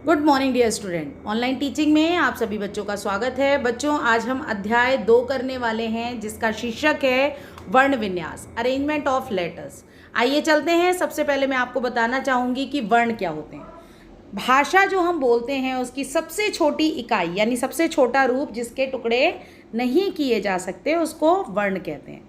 Good morning dear student. Online teaching में आप सभी बच्चों का स्वागत है। बच्चों, आज हम अध्याय 2 करने वाले हैं जिसका शीर्षक है वर्ण विन्यास, अरेंजमेंट ऑफ लेटर्स। आइए चलते हैं। सबसे पहले मैं आपको बताना चाहूँगी कि वर्ण क्या होते हैं। भाषा जो हम बोलते हैं उसकी सबसे छोटी इकाई यानी सबसे छोटा रूप जिसके टुकड़े नहीं किए जा सकते उसको वर्ण कहते हैं।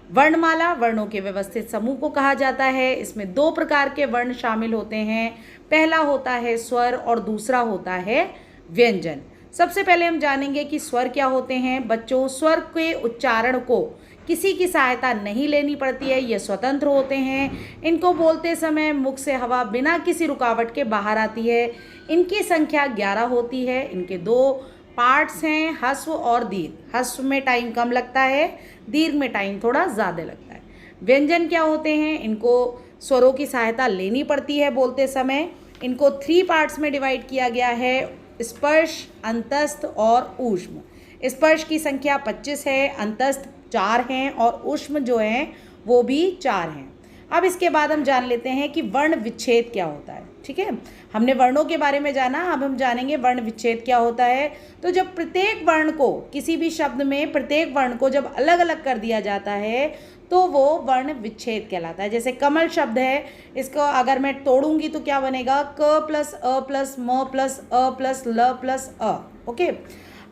वर्णमाला वर्णों के व्यवस्थित समूह को कहा जाता है। इसमें 2 प्रकार के वर्ण शामिल होते हैं। पहला होता है स्वर और दूसरा होता है व्यंजन। सबसे पहले हम जानेंगे कि स्वर क्या होते हैं। बच्चों, स्वर के उच्चारण को किसी की सहायता नहीं लेनी पड़ती है, ये स्वतंत्र होते हैं। इनको बोलते समय मुख से हवा बिना किसी रुकावट के बाहर आती है। इनकी संख्या 11 होती है। इनके 2 पार्ट्स हैं, ह्रस्व और दीर्घ। ह्रस्व में टाइम कम लगता है, दीर्घ में टाइम थोड़ा ज़्यादा लगता है। व्यंजन क्या होते हैं? इनको स्वरों की सहायता लेनी पड़ती है बोलते समय। इनको 3 पार्ट्स में डिवाइड किया गया है, स्पर्श, अंतस्थ और ऊष्म। स्पर्श की संख्या 25 है, अंतस्थ 4 हैं और ऊष्म जो हैं वो भी 4 हैं। अब इसके बाद हम जान लेते हैं कि वर्ण विच्छेद क्या होता है। ठीक है, हमने वर्णों के बारे में जाना, अब हम जानेंगे वर्ण विच्छेद क्या होता है। तो जब प्रत्येक वर्ण को किसी भी शब्द में प्रत्येक वर्ण को जब अलग अलग कर दिया जाता है तो वो वर्ण विच्छेद कहलाता है। जैसे कमल शब्द है, इसको अगर मैं तोड़ूंगी तो क्या बनेगा? क प्लस अ प्लस म प्लस अ प्लस ल प्लस अ। ओके,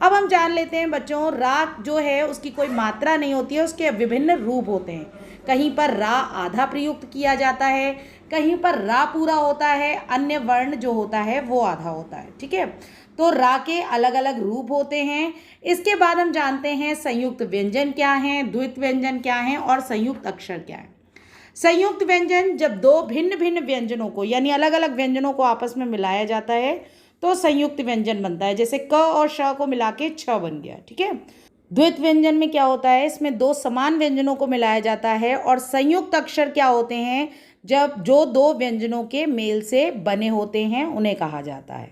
अब हम जान लेते हैं बच्चों, रा जो है उसकी कोई मात्रा नहीं होती है, उसके विभिन्न रूप होते हैं। कहीं पर रा आधा प्रयुक्त किया जाता है, कहीं पर रा पूरा होता है, अन्य वर्ण जो होता है वो आधा होता है। ठीक है, तो रा के अलग अलग रूप होते हैं। इसके बाद हम जानते हैं संयुक्त व्यंजन क्या हैं, द्वित व्यंजन क्या हैं और संयुक्त अक्षर क्या है। संयुक्त व्यंजन जब 2 भिन्न भिन्न व्यंजनों को यानी अलग अलग व्यंजनों को आपस में मिलाया जाता है तो संयुक्त व्यंजन बनता है। जैसे क और श को मिला के छ बन गया। ठीक है, द्वित व्यंजन में क्या होता है? इसमें 2 समान व्यंजनों को मिलाया जाता है। और संयुक्त अक्षर क्या होते हैं? जब जो 2 व्यंजनों के मेल से बने होते हैं उन्हें कहा जाता है।